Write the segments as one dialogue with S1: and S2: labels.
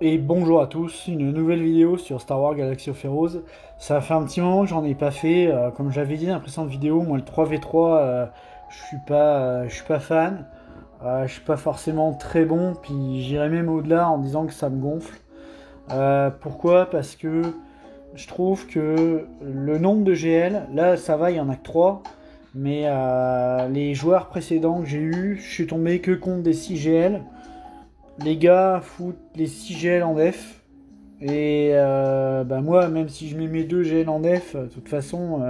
S1: Et bonjour à tous, une nouvelle vidéo sur Star Wars Galaxy of Heroes. Ça fait un petit moment que j'en ai pas fait. Comme j'avais dit dans la précédente vidéo, moi le 3v3, je suis pas fan. Je suis pas forcément très bon, puis j'irai même au-delà en disant que ça me gonfle. Pourquoi? Parce que je trouve que le nombre de GL, là ça va, il y en a que 3. Mais les joueurs précédents que j'ai eu, je suis tombé que contre des 6 GL. Les gars foutent les 6 GL en def. Et bah moi, même si je mets mes 2 GL en def, de toute façon,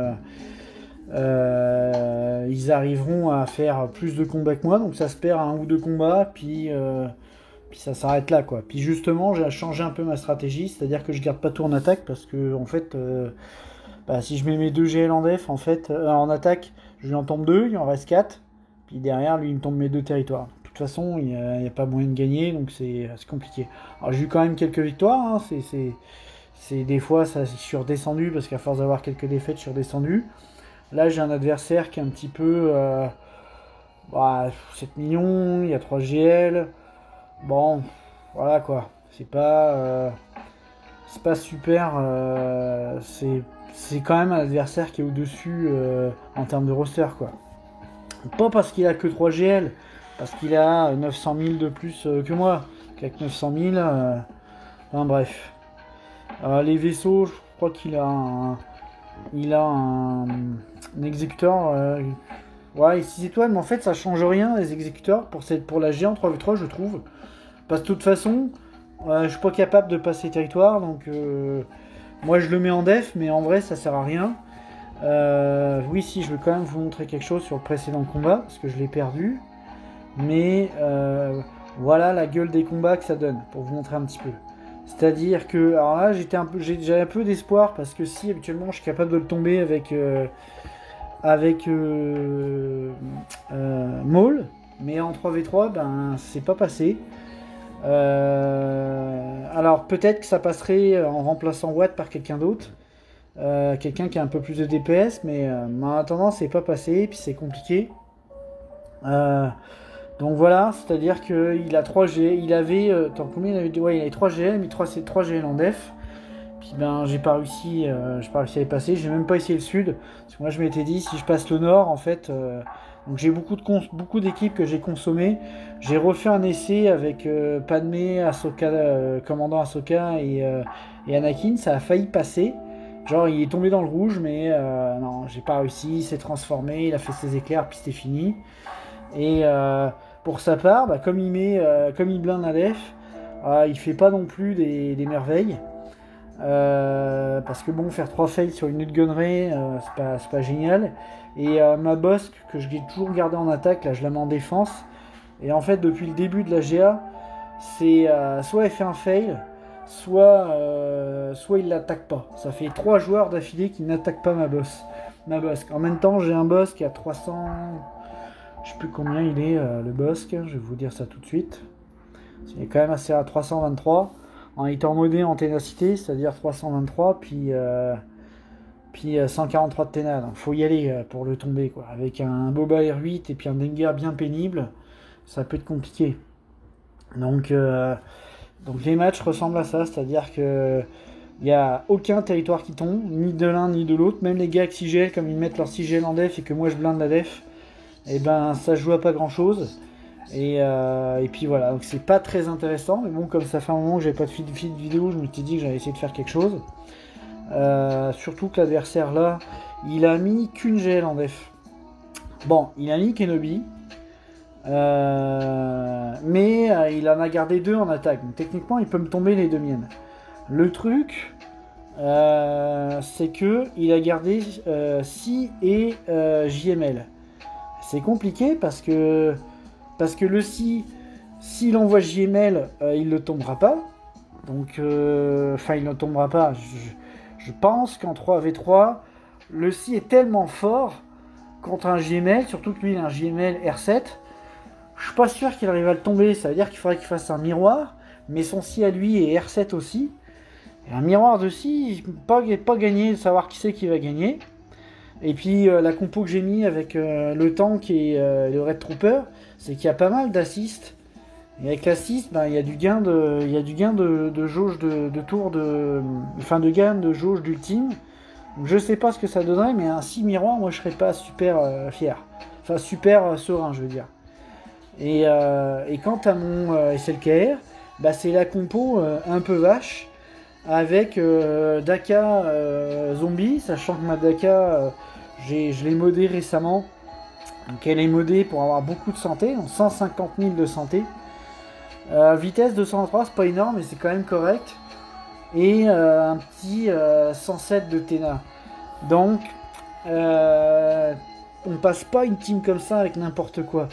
S1: ils arriveront à faire plus de combats que moi. Donc ça se perd à un ou deux combats, puis ça s'arrête là, quoi. Puis justement, j'ai changé un peu ma stratégie, c'est-à-dire que je garde pas tout en attaque parce que en fait, bah, si je mets mes 2 GL en def, en fait, en attaque, je lui en tombe 2, il en reste 4. Puis derrière, lui, il me tombe mes 2 territoires. De toute façon, il n'y a pas moyen de gagner, donc c'est compliqué. Alors j'ai eu quand même quelques victoires, hein, c'est des fois ça je suis redescendu parce qu'à force d'avoir quelques défaites, je suis redescendu. Là, j'ai un adversaire qui est un petit peu 7 millions, il y a 3 GL. Bon, voilà quoi. C'est pas super. C'est quand même un adversaire qui est au-dessus en termes de roster, quoi. Pas parce qu'il a que 3 GL, parce qu'il a 900 000 de plus que moi. Qu'avec 900 000, enfin bref. Les vaisseaux, je crois il a un exécuteur. Ouais, 6 étoiles, mais en fait, ça change rien les exécuteurs pour la G en 3v3, je trouve. Parce que de toute façon, je suis pas capable de passer territoire, donc moi je le mets en def, mais en vrai, ça sert à rien. Oui, si, je veux quand même vous montrer quelque chose sur le précédent combat, parce que je l'ai perdu. Mais voilà la gueule des combats que ça donne, pour vous montrer un petit peu. C'est-à-dire que, alors là, j'avais un peu d'espoir, parce que si habituellement je suis capable de le tomber avec Maul, mais en 3v3, ben c'est pas passé. Alors peut-être que ça passerait en remplaçant Watt par quelqu'un d'autre. Quelqu'un qui a un peu plus de DPS, mais en attendant, c'est pas passé, et puis c'est compliqué. Euh, donc voilà, c'est-à-dire qu'il a 3 G, il avait. Attends, combien il avait dit? Ouais, il avait 3 GL, mais 3 GL en def. Puis ben, j'ai pas réussi à les passer, j'ai même pas essayé le sud. Parce que moi, je m'étais dit, si je passe le nord, en fait. Donc j'ai beaucoup d'équipes que j'ai consommées. J'ai refait un essai avec Padmé, Ahsoka, commandant Ahsoka et Anakin, ça a failli passer. Genre, il est tombé dans le rouge, mais non, j'ai pas réussi. Il s'est transformé, il a fait ses éclairs, puis c'était fini. Et pour sa part, bah, comme il blinde la def, il fait pas non plus des merveilles. Parce que bon, faire 3 fails sur une lutte gunnery, c'est pas génial. Et ma boss, que je l'ai toujours gardée en attaque, là je la mets en défense. Et en fait, depuis le début de la GA, c'est soit elle fait un fail, soit il l'attaque pas. Ça fait 3 joueurs d'affilée qui n'attaquent pas ma boss. En même temps, j'ai un boss qui a 300. Je sais plus combien il est, le boss, je vais vous dire ça tout de suite. Il est quand même assez à 323 en étant modé en ténacité, c'est-à-dire 323, puis 143 de téna. Donc faut y aller pour le tomber, quoi. Avec un Boba R8 et puis un Dengar bien pénible, ça peut être compliqué. Donc, donc les matchs ressemblent à ça, c'est-à-dire que il n'y a aucun territoire qui tombe, ni de l'un ni de l'autre. Même les gars avec 6GL, comme ils mettent leur 6GL en def et que moi je blinde la def, et ben ça se joue à pas grand-chose. Et puis voilà, donc c'est pas très intéressant, mais bon, comme ça fait un moment que j'avais pas de feed vidéo, je me suis dit que j'allais essayer de faire quelque chose. Surtout que l'adversaire là, il a mis qu'une GL en def. Bon, il a mis Kenobi, mais il en a gardé 2 en attaque, donc techniquement il peut me tomber les 2 miennes. Le truc, c'est que il a gardé Si et JML. C'est compliqué parce que le Si, s'il envoie JML, il ne tombera pas. Donc, enfin, il ne tombera pas. Je pense qu'en 3v3, le Si est tellement fort contre un JML, surtout que lui, il a un JML R7. Je suis pas sûr qu'il arrive à le tomber. Ça veut dire qu'il faudrait qu'il fasse un miroir, mais son Si à lui est R7 aussi. Et un miroir de Si, pas gagné de savoir qui c'est qui va gagner. Et puis la compo que j'ai mis avec le tank et le Red Trooper, c'est qu'il y a pas mal d'assists. Et avec la 6, ben, il y a du gain de jauge de tour enfin de gain de jauge d'ultime. Donc, je sais pas ce que ça donnerait, mais un 6 miroir, moi je serais pas super fier. Enfin super serein, je veux dire. Et quant à mon SLKR, bah, c'est la compo un peu vache avec Daka zombie, sachant que ma Daka, je l'ai modée récemment. Donc elle est modée pour avoir beaucoup de santé, donc 150 000 de santé. Vitesse 203, c'est pas énorme, mais c'est quand même correct. Et un petit 107 de Tena. Donc, on passe pas une team comme ça avec n'importe quoi.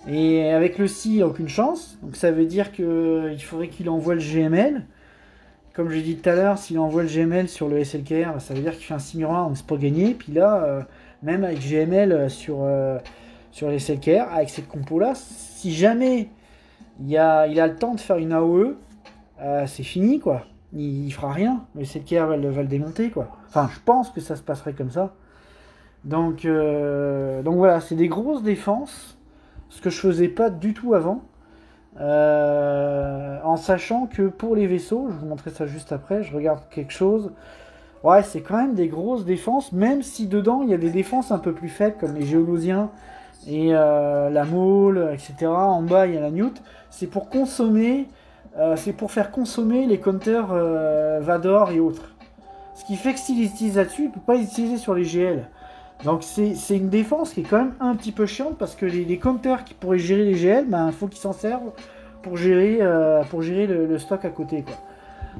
S1: Et avec le si, il a aucune chance. Donc ça veut dire qu'il faudrait qu'il envoie le GML. Comme j'ai dit tout à l'heure, s'il envoie le GML sur le SLKR, ça veut dire qu'il fait un 6 1, donc c'est pas gagné. Puis là, même avec GML sur les SLKR, avec cette compo-là, si jamais il a le temps de faire une AOE, c'est fini quoi. Il fera rien. Le SLKR va le démonter quoi. Enfin, je pense que ça se passerait comme ça. Donc voilà, c'est des grosses défenses, ce que je faisais pas du tout avant. En sachant que pour les vaisseaux, je vous montrerai ça juste après, je regarde quelque chose. Ouais, c'est quand même des grosses défenses, même si dedans il y a des défenses un peu plus faibles comme les géolosiens et la Maul, etc. En bas il y a la Newt. C'est pour consommer, c'est pour faire consommer les counters Vador et autres. Ce qui fait que s'il utilise là-dessus, il ne peut pas les utiliser sur les GL. Donc c'est une défense qui est quand même un petit peu chiante parce que les counters qui pourraient gérer les GL, il faut qu'ils s'en servent pour gérer le stock à côté quoi.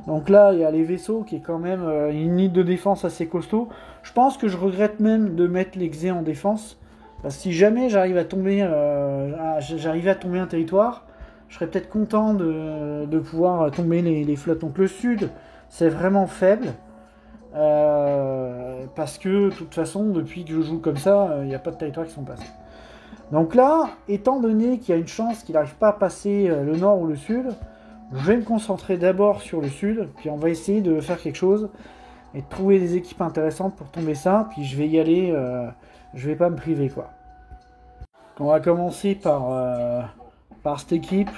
S1: Donc là il y a les vaisseaux qui est quand même une ligne de défense assez costaud. Je pense que je regrette même de mettre l'exé en défense parce que si jamais j'arrivais à tomber un territoire, je serais peut-être content de pouvoir tomber les flottes. Donc le sud c'est vraiment faible. Parce que de toute façon, depuis que je joue comme ça, il n'y a pas de territoire qui sont passés. Donc là, étant donné qu'il y a une chance qu'il n'arrive pas à passer le nord ou le sud, je vais me concentrer d'abord sur le sud, puis on va essayer de faire quelque chose et de trouver des équipes intéressantes pour tomber ça, puis je vais y aller, je vais pas me priver quoi. On va commencer par cette équipe.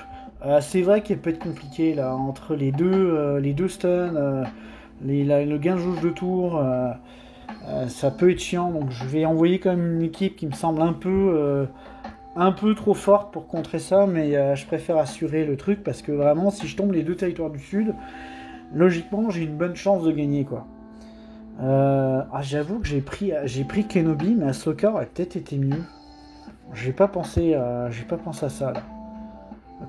S1: C'est vrai qu'elle peut être compliquée là, entre les deux stuns, le gain de jauge de tour, ça peut être chiant, donc je vais envoyer quand même une équipe qui me semble un peu trop forte pour contrer ça, mais je préfère assurer le truc parce que vraiment, si je tombe les deux territoires du sud, logiquement, j'ai une bonne chance de gagner quoi. J'avoue que j'ai pris Kenobi, mais Ahsoka aurait peut-être été mieux. J'ai pas pensé à ça là.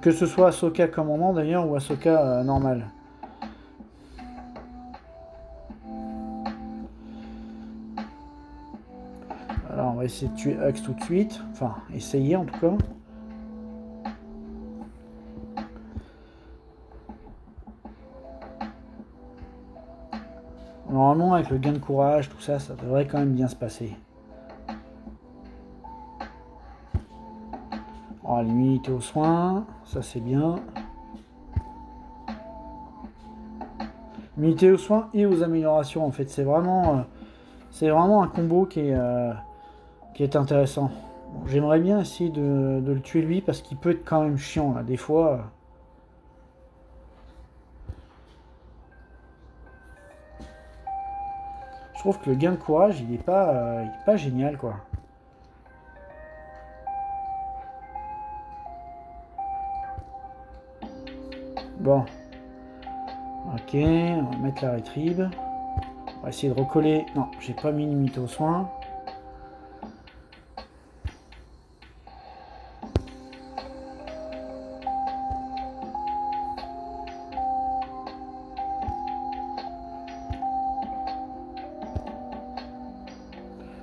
S1: Que ce soit Ahsoka commandant d'ailleurs ou Ahsoka normal. Alors on va essayer de tuer Hux tout de suite. Enfin, essayer en tout cas. Normalement avec le gain de courage, tout ça, ça devrait quand même bien se passer. On va limiter aux soins, ça c'est bien. Limiter aux soins et aux améliorations en fait, c'est vraiment un combo qui est intéressant. Bon, j'aimerais bien essayer de le tuer lui parce qu'il peut être quand même chiant là, des fois. Je trouve que le gain de courage il est pas génial quoi. Bon. Ok, on va mettre la retrieve. On va essayer de recoller. Non, j'ai pas mis limite aux soins.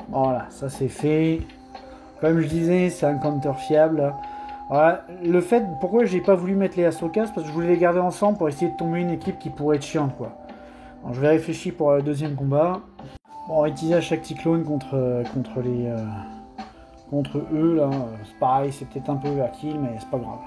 S1: Voilà, ça c'est fait. Comme je disais, c'est un counter fiable. Voilà, le fait, pourquoi j'ai pas voulu mettre les Ahsoka, c'est parce que je voulais les garder ensemble pour essayer de tomber une équipe qui pourrait être chiante quoi. Alors, je vais réfléchir pour le deuxième combat. Bon, on va utiliser à chaque cyclone contre eux là. C'est pareil, c'est peut-être un peu overkill, mais c'est pas grave.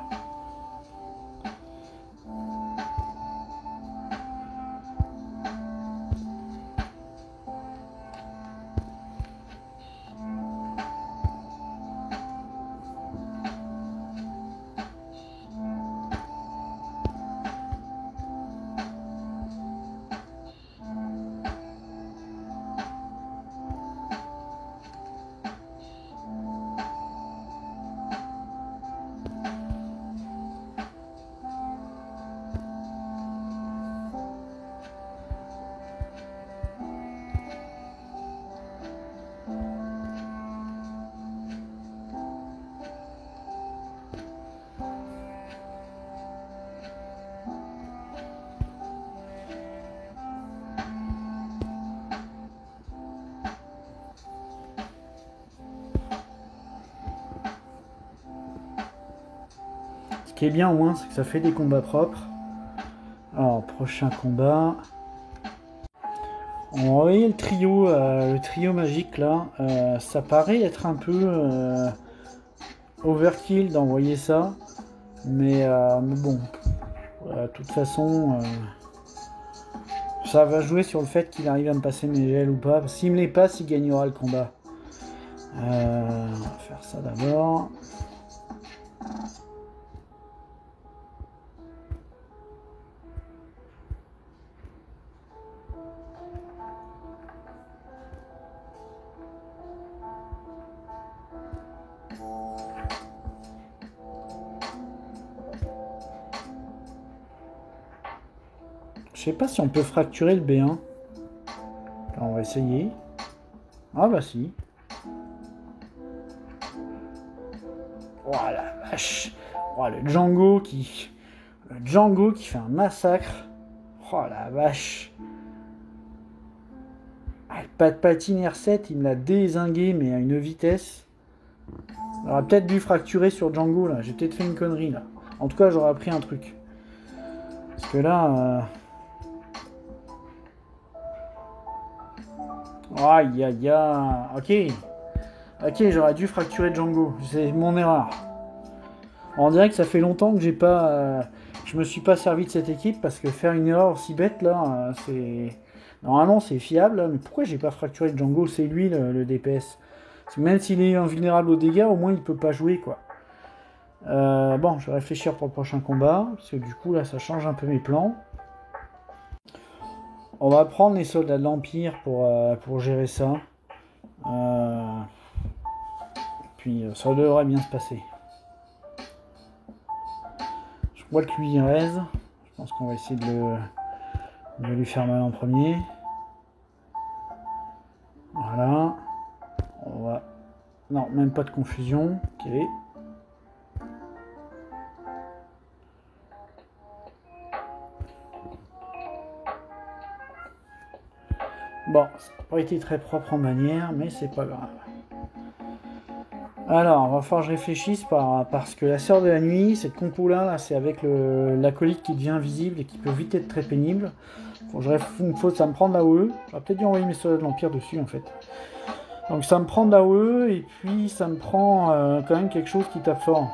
S1: qui est bien au moins, c'est que ça fait des combats propres. Alors, prochain combat. On va envoyer le trio magique là. Ça paraît être un peu overkill d'envoyer ça. Mais bon, de toute façon, ça va jouer sur le fait qu'il arrive à me passer mes gels ou pas. S'il me les passe, il gagnera le combat. On va faire ça d'abord. Je sais pas si on peut fracturer le B1. Alors, on va essayer. Ah bah si. Oh la vache. Oh, le Django qui fait un massacre. Oh la vache. Ah, le pas de patine R7, il me l'a dézingué, mais à une vitesse. J'aurais peut-être dû fracturer sur Django là. J'ai peut-être fait une connerie là. En tout cas, j'aurais appris un truc. Parce que là. Aïe aïe aïe. Ok, j'aurais dû fracturer Django. C'est mon erreur. On dirait que ça fait longtemps que je me suis pas servi de cette équipe parce que faire une erreur aussi bête là, c'est. Normalement c'est fiable, là, mais pourquoi j'ai pas fracturé Django? C'est lui le DPS. Parce que même s'il est invulnérable aux dégâts, au moins il peut pas jouer quoi. Bon, je vais réfléchir pour le prochain combat, parce que du coup là ça change un peu mes plans. On va prendre les soldats de l'Empire pour gérer ça. Puis ça devrait bien se passer. Je vois que lui il reste. Je pense qu'on va essayer de lui faire mal en premier. Voilà. On va. Non, même pas de confusion. Ok. Bon, ça n'a pas été très propre en manière, mais c'est pas grave. Alors, on va falloir que je réfléchisse parce que la sœur de la nuit, cette compo là, c'est avec l'acolyte qui devient invisible et qui peut vite être très pénible. Ça me prend de la OE. J'aurais peut-être dû envoyer mes soldats de l'Empire dessus en fait. Donc ça me prend de la OE et puis ça me prend quand même quelque chose qui tape fort.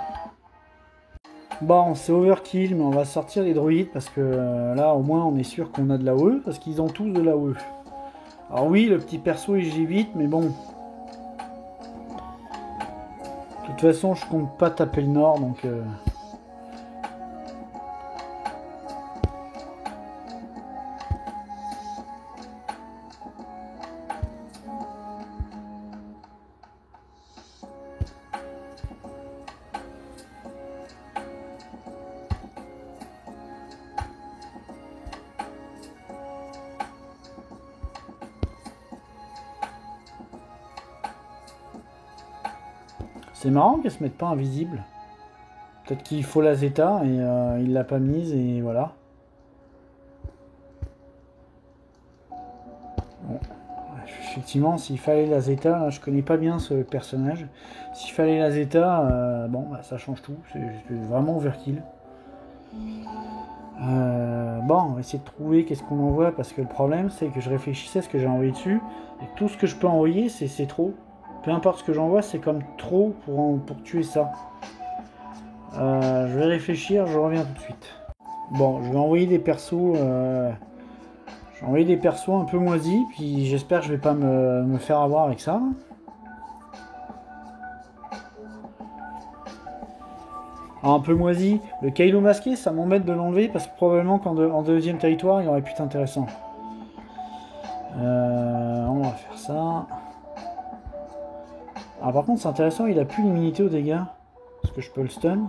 S1: Bon, c'est overkill, mais on va sortir les droïdes parce que là au moins on est sûr qu'on a de la OE parce qu'ils ont tous de la OE. Alors oui, le petit perso il gît vite, mais bon. De toute façon, je compte pas taper le nord donc. C'est marrant qu'elle se mette pas invisible. Peut-être qu'il faut la Zeta et il l'a pas mise et voilà. Bon. Effectivement, s'il fallait la Zeta, là, je connais pas bien ce personnage. S'il fallait la Zeta, bon, bah, ça change tout. C'est vraiment overkill. Bon, on va essayer de trouver qu'est-ce qu'on envoie parce que le problème c'est que je réfléchissais à ce que j'ai envoyé dessus et tout ce que je peux envoyer c'est trop. Peu importe ce que j'envoie, c'est comme trop pour tuer ça. Je vais réfléchir, je reviens tout de suite. Bon, je vais envoyer des persos. Je vais envoyer des persos un peu moisis, puis j'espère que je vais pas me faire avoir avec ça. Alors, un peu moisi, le Kylo masqué, ça m'embête de l'enlever parce que probablement qu'en deuxième territoire, il aurait pu être intéressant. On va faire ça. Alors par contre, c'est intéressant, il a plus l'immunité aux dégâts. Est-ce que je peux le stun?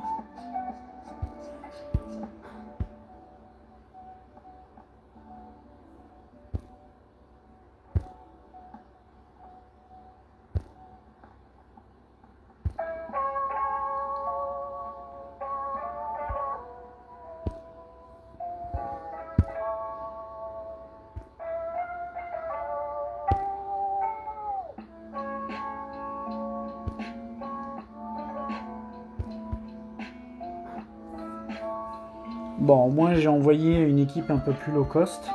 S1: Bon, au moins j'ai envoyé une équipe un peu plus low cost.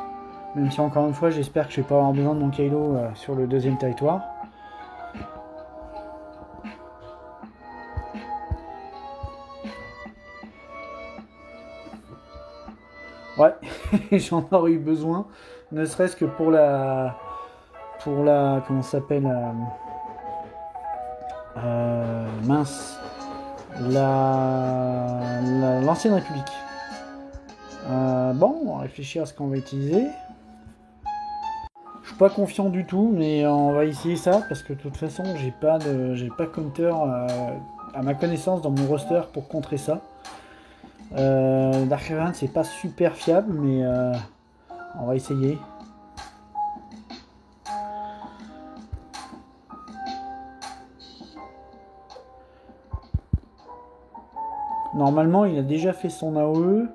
S1: Même si encore une fois, j'espère que je vais pas avoir besoin de mon Kylo sur le deuxième territoire. Ouais, j'en aurais eu besoin. Ne serait-ce que pour la... Comment ça s'appelle mince. L'ancienne République. Bon, on va réfléchir à ce qu'on va utiliser. Je suis pas confiant du tout, mais on va essayer ça parce que de toute façon, j'ai pas counter à ma connaissance dans mon roster pour contrer ça. Dark Revan, c'est pas super fiable, mais on va essayer. Normalement, il a déjà fait son AOE.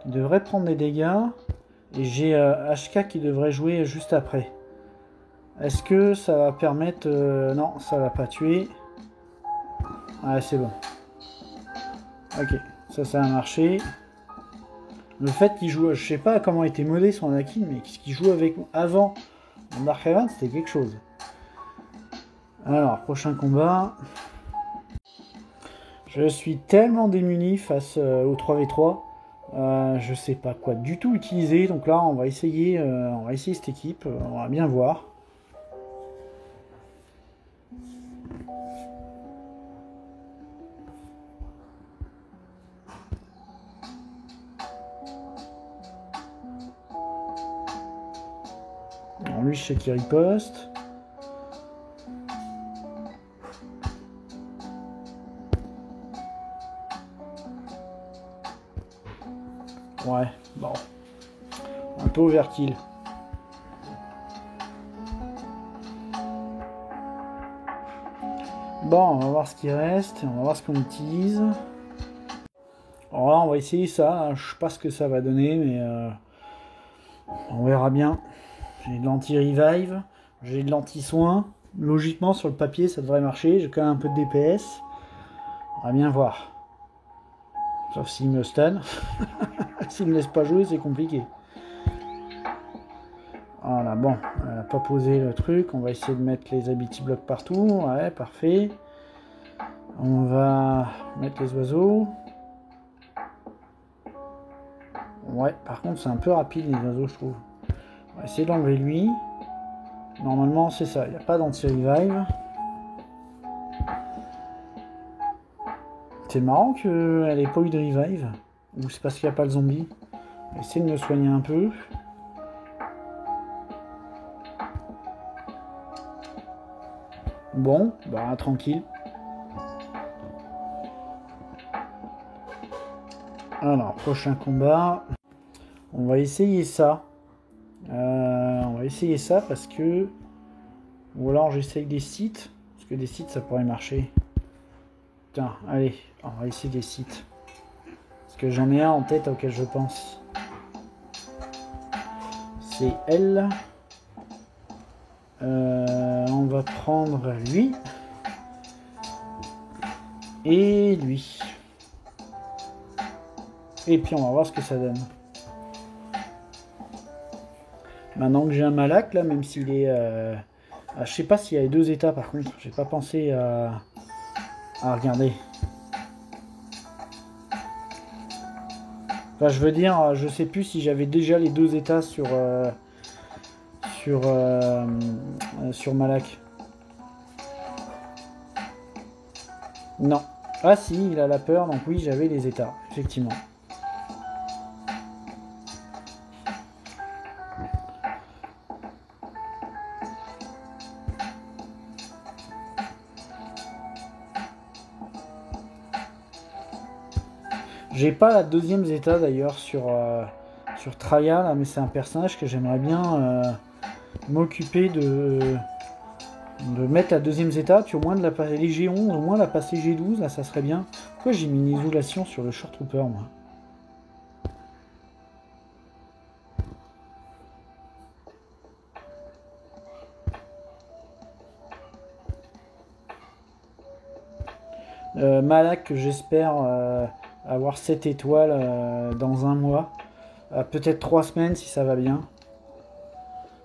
S1: Il devrait prendre des dégâts. Et j'ai HK qui devrait jouer juste après. Est-ce que ça va permettre... non, ça va pas tuer. Ah, c'est bon. Ok, ça a marché. Le fait qu'il joue... Je sais pas comment était modé son Anakin, mais qu'il joue avec avant en Dark Revan, c'était quelque chose. Alors, prochain combat. Je suis tellement démuni face au 3v3. Je sais pas quoi du tout utiliser. Donc là, on va essayer cette équipe. On va bien voir. Alors lui, je sais qu'il riposte. Ouais, bon. Un peu overkill. Bon, on va voir ce qui reste. On va voir ce qu'on utilise. Alors là, on va essayer ça. Je sais pas ce que ça va donner, mais on verra bien. J'ai de l'anti-revive. J'ai de l'anti-soin. Logiquement, sur le papier, ça devrait marcher. J'ai quand même un peu de DPS. On va bien voir. Sauf s'il me stun. S'il me laisse pas jouer, c'est compliqué. Voilà, bon. On n'a pas posé le truc. On va essayer de mettre les ability blocks partout. Ouais, parfait. On va mettre les oiseaux. Ouais, par contre, c'est un peu rapide, les oiseaux, je trouve. On va essayer d'enlever lui. Normalement, c'est ça. Il n'y a pas d'anti-revive. C'est marrant qu'elle ait pas eu de revive. Ou c'est parce qu'il n'y a pas le zombie. On va essayer de me soigner un peu. Bon, bah tranquille. Alors, prochain combat. On va essayer ça. On va essayer ça parce que... Ou alors j'essaye des sites. Parce que des sites, ça pourrait marcher. Putain, allez, on va essayer des sites. Parce que j'en ai un en tête auquel je pense. C'est elle. On va prendre lui. Et lui. Et puis on va voir ce que ça donne. Maintenant que j'ai un Malak là, même s'il est... je sais pas s'il y a les deux états par contre. J'ai pas pensé à regarder. Enfin, je veux dire, je sais plus si j'avais déjà les deux états sur Malak. Non. Ah si, il a la peur, donc oui, j'avais les états, effectivement. J'ai pas la deuxième zeta d'ailleurs sur Traya, là, mais c'est un personnage que j'aimerais bien m'occuper de mettre la deuxième zeta, puis au moins de la passer les G11, au moins la passer G12, là ça serait bien. Pourquoi j'ai mis une isolation sur le Short Trooper moi? Malak que j'espère avoir 7 étoiles dans un mois. Peut-être 3 semaines si ça va bien.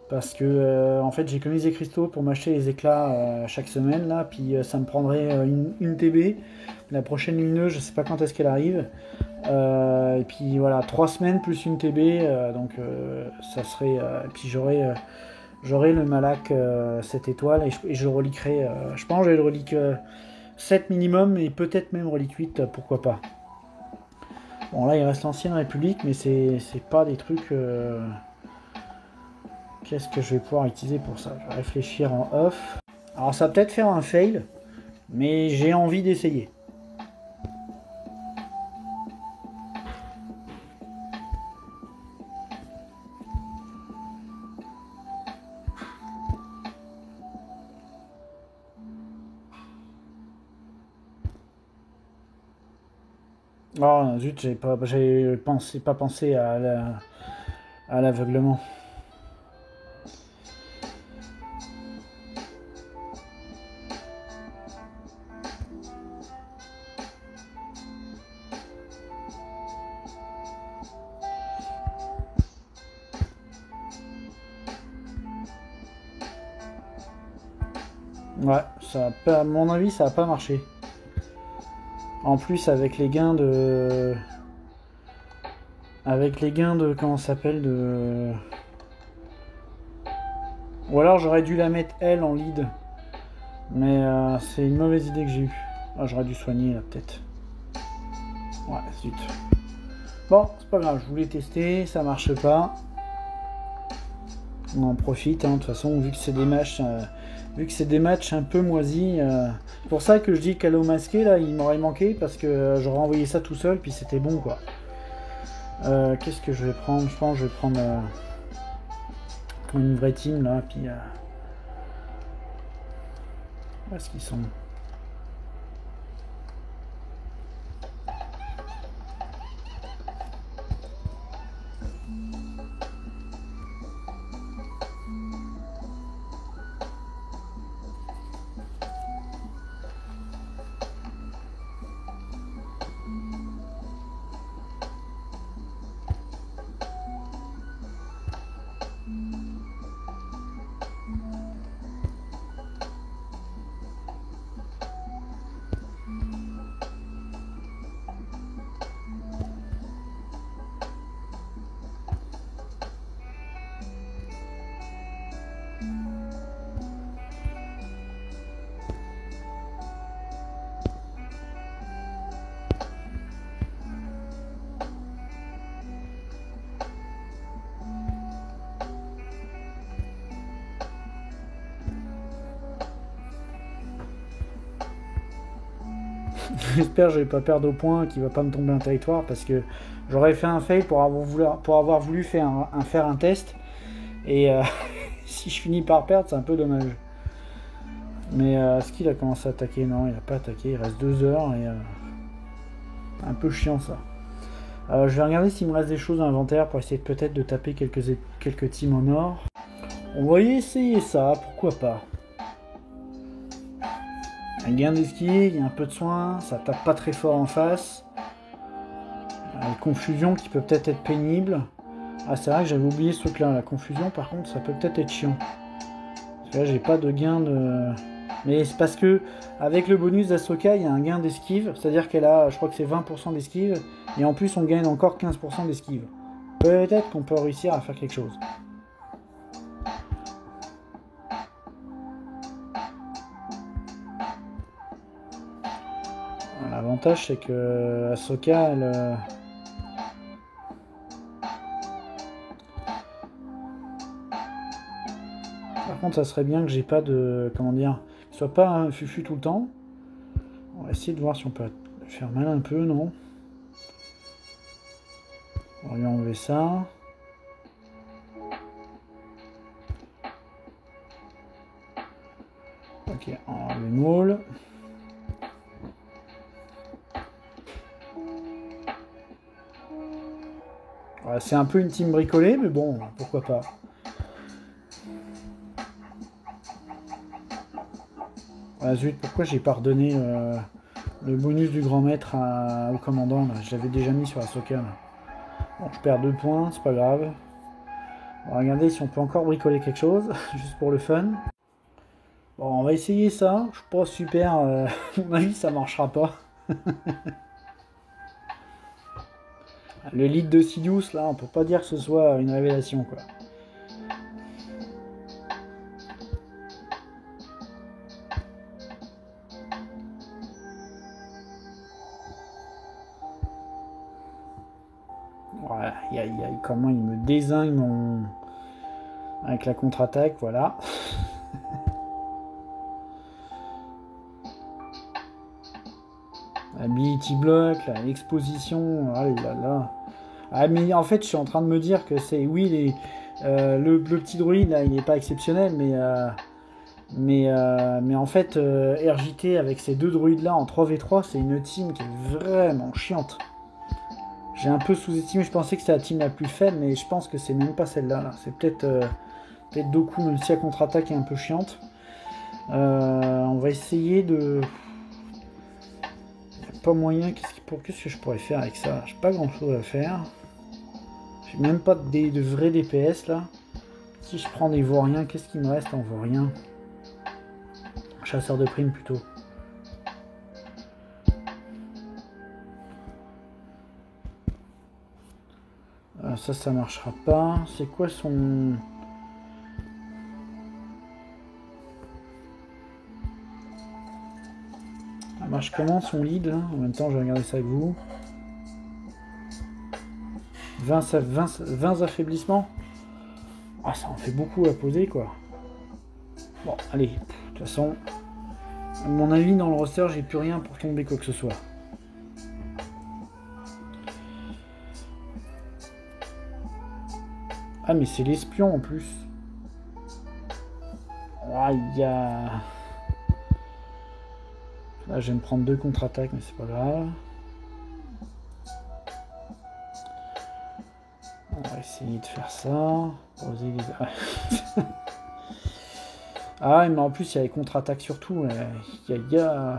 S1: Parce que en fait j'ai économisé des cristaux pour m'acheter les éclats chaque semaine là, puis ça me prendrait une TB. La prochaine lumineuse, je sais pas quand est-ce qu'elle arrive. Et puis voilà, 3 semaines plus une TB, donc ça serait. Et puis j'aurai le Malak 7 étoiles et je le reliquerai. Je pense que je vais le relique 7 minimum et peut-être même relique 8, pourquoi pas. Bon là il reste l'ancienne République, mais c'est pas des trucs. Qu'est-ce que je vais pouvoir utiliser pour ça? Je vais réfléchir en off. Alors ça va peut-être faire un fail, mais j'ai envie d'essayer. Oh zut, pas pensé à l'aveuglement. Ouais, à mon avis, ça a pas marché. En plus, avec les gains de. Comment ça s'appelle de. Ou alors j'aurais dû la mettre elle en lead. Mais c'est une mauvaise idée que j'ai eue. Ah, j'aurais dû soigner là, peut-être. Ouais, zut. Bon, c'est pas grave, je voulais tester, ça marche pas. On en profite, hein, de toute façon, vu que c'est des matchs un peu moisis. C'est pour ça que je dis qu'Halo masqué, là, il m'aurait manqué, parce que j'aurais envoyé ça tout seul, puis c'était bon, quoi. Qu'est-ce que je vais prendre? Je pense que je vais prendre une vraie team, là, puis... où est-ce qu'ils sont? J'espère que je vais pas perdre au point, qu'il va pas me tomber un territoire, parce que j'aurais fait un fail pour avoir voulu faire un test, et si je finis par perdre, c'est un peu dommage. Mais est-ce qu'il a commencé à attaquer? Non, il a pas attaqué, il reste 2 heures, et un peu chiant ça. Je vais regarder s'il me reste des choses dans l'inventaire pour essayer peut-être de taper quelques teams en or. On va y essayer ça, pourquoi pas. Un gain d'esquive, il y a un peu de soin, ça tape pas très fort en face. Une confusion qui peut peut-être être pénible. Ah, c'est vrai que j'avais oublié ce truc-là, la confusion, par contre, ça peut peut-être être chiant. Parce que là, j'ai pas de gain de... Mais c'est parce que, avec le bonus d'Ahsoka, il y a un gain d'esquive, c'est-à-dire qu'elle a, je crois que c'est 20% d'esquive, et en plus, on gagne encore 15% d'esquive. Peut-être qu'on peut réussir à faire quelque chose. L'avantage, c'est que Ahsoka, elle... Par contre, ça serait bien que j'ai pas de... Comment dire? Que ce soit pas un fufu tout le temps. On va essayer de voir si on peut faire mal un peu, non? On va lui enlever ça. Ok, on enlève les moules. Voilà, c'est un peu une team bricolée, mais bon, pourquoi pas. Ah zut, pourquoi j'ai pas redonné Le bonus du grand maître au commandant, là, je l'avais déjà mis sur Ahsoka. Là. Bon, je perds 2 points, c'est pas grave. On va regarder si on peut encore bricoler quelque chose, juste pour le fun. Bon, on va essayer ça. Je suis pas super. À mon avis, ça marchera pas. Le lead de Sidious, là, on peut pas dire que ce soit une révélation, quoi. Voilà, comment il me dézingue avec la contre-attaque, voilà. Ability block, l'exposition, oh là là. Ah, mais en fait, je suis en train de me dire que c'est... Oui, le petit druide, là, il n'est pas exceptionnel, mais en fait, RJT, avec ces 2 druides-là en 3v3, c'est une team qui est vraiment chiante. J'ai un peu sous-estimé, je pensais que c'était la team la plus faible, mais je pense que c'est même pas celle-là. Là. C'est peut-être Doku, même si la contre-attaque est un peu chiante. On va essayer de... Il n'y a pas moyen, qu'est-ce que je pourrais faire avec ça? J'ai pas grand-chose à faire. J'ai même pas de vrais DPS là. Si je prends des vauriens, qu'est-ce qu'il me reste en vaurien? Chasseur de primes plutôt. Ça marchera pas. C'est quoi son... Ça marche comment son lead hein? En même temps, je vais regarder ça avec vous. 20 affaiblissements. Ah, ça en fait beaucoup à poser, quoi. Bon, allez. De toute façon, à mon avis, dans le roster, j'ai plus rien pour tomber quoi que ce soit. Ah, mais c'est l'espion en plus. Ah, il y a... Là, je vais me prendre 2 contre-attaques, mais c'est pas grave. On va essayer de faire ça. Ah, mais en plus, il y a les contre-attaques surtout. Il y a...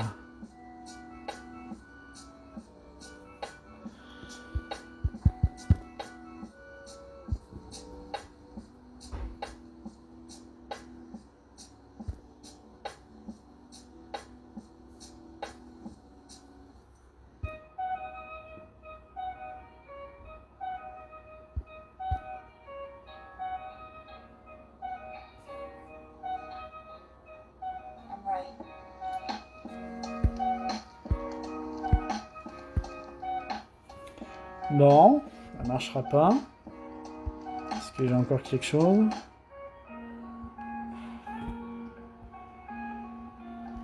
S1: Bon, ça marchera pas. Est-ce que j'ai encore quelque chose?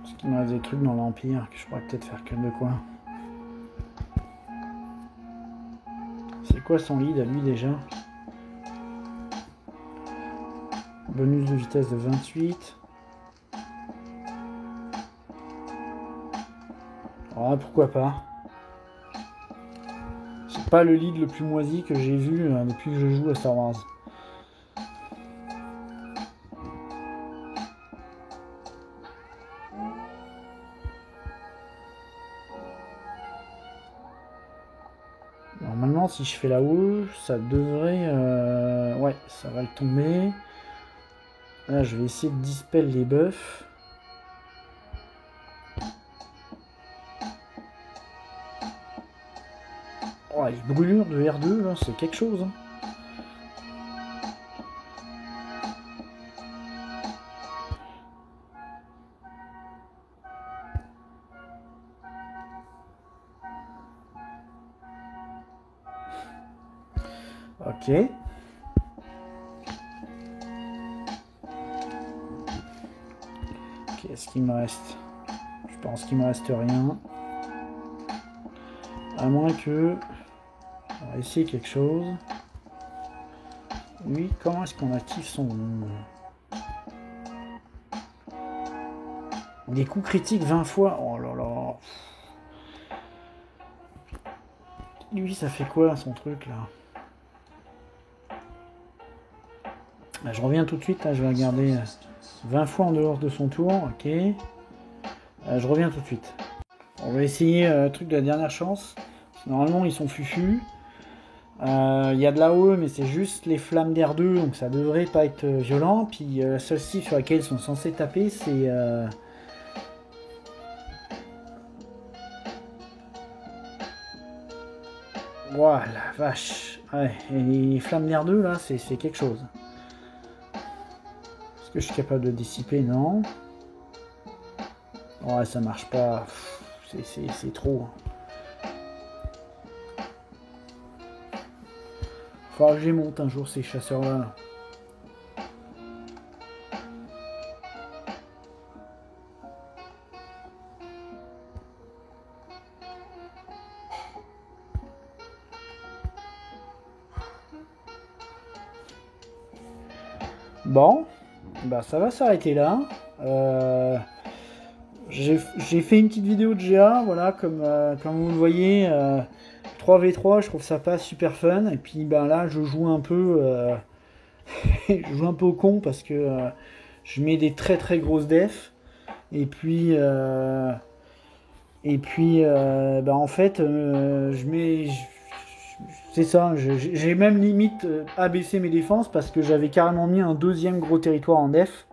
S1: Est-ce qu'il me reste des trucs dans l'Empire que je pourrais peut-être faire que de quoi? C'est quoi son lead à lui déjà? Bonus de vitesse de 28. Ah, pourquoi pas? C'est pas le lead le plus moisi que j'ai vu depuis que je joue à Star Wars. Normalement, si je fais la haut, ça devrait... Ouais, ça va le tomber. Là, je vais essayer de dispel les buffs. Oh, les brûlures de R2, là, c'est quelque chose. Hein. Ok. Qu'est-ce qu'il me reste? Je pense qu'il me reste rien. À moins que... On va essayer quelque chose. Oui, comment est-ce qu'on active son... Des coups critiques 20 fois. Oh là là. Lui, ça fait quoi son truc là? Je reviens tout de suite, là, je vais regarder 20 fois en dehors de son tour, ok. Je reviens tout de suite. On va essayer le truc de la dernière chance. Normalement, ils sont fufus. Il y a de l'AOE, mais c'est juste les flammes d'R2, donc ça devrait pas être violent. Puis la seule cible sur laquelle ils sont censés taper, c'est... Ouah, la vache. Ouais, et les flammes d'R2, là, c'est quelque chose. Est-ce que je suis capable de dissiper? Non. Ouais, ça marche pas. C'est trop. Faudra que j'y monte un jour ces chasseurs-là. Bon, bah ça va s'arrêter là. J'ai fait une petite vidéo de GA, voilà, comme vous le voyez, 3v3, je trouve ça pas super fun. Et puis ben là, je joue un peu, je joue un peu au con parce que je mets des très très grosses defs. Et puis, bah, en fait, je mets, c'est ça, j'ai même limite abaissé mes défenses parce que j'avais carrément mis un deuxième gros territoire en def.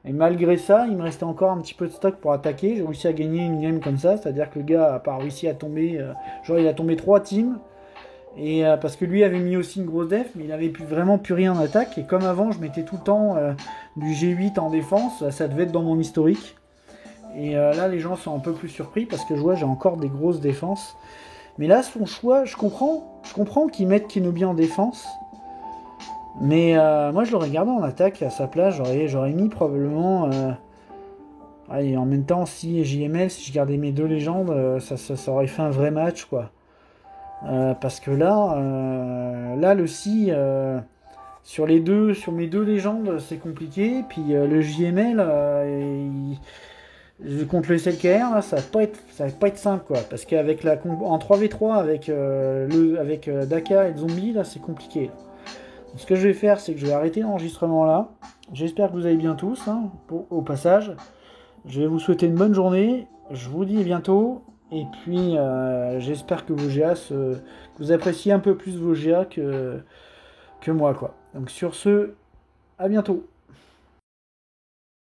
S1: Et malgré ça, il me restait encore un petit peu de stock pour attaquer. J'ai réussi à gagner une game comme ça, c'est-à-dire que le gars a pas réussi à tomber. Genre, il a tombé 3 teams. Et parce que lui avait mis aussi une grosse def, mais il avait vraiment plus rien en attaque. Et comme avant, je mettais tout le temps du G8 en défense, ça devait être dans mon historique. Et là, les gens sont un peu plus surpris parce que je vois, j'ai encore des grosses défenses. Mais là, son choix, je comprends qu'ils mettent Kenobi en défense. Mais moi, je l'aurais gardé en attaque à sa place. J'aurais mis probablement. Allez, en même temps, si JML, si je gardais mes deux légendes, ça aurait fait un vrai match, quoi. Parce que là, le si sur mes deux légendes, c'est compliqué. Puis le JML, contre le SLKR, là, ça va pas être simple, quoi. Parce qu'avec en 3v3 avec Daka et le zombie, là, c'est compliqué. Donc, ce que je vais faire, c'est que je vais arrêter l'enregistrement là. J'espère que vous allez bien tous, hein, au passage. Je vais vous souhaiter une bonne journée. Je vous dis à bientôt. Et puis, j'espère que que vous appréciez un peu plus vos GA que moi, quoi. Donc sur ce, à bientôt.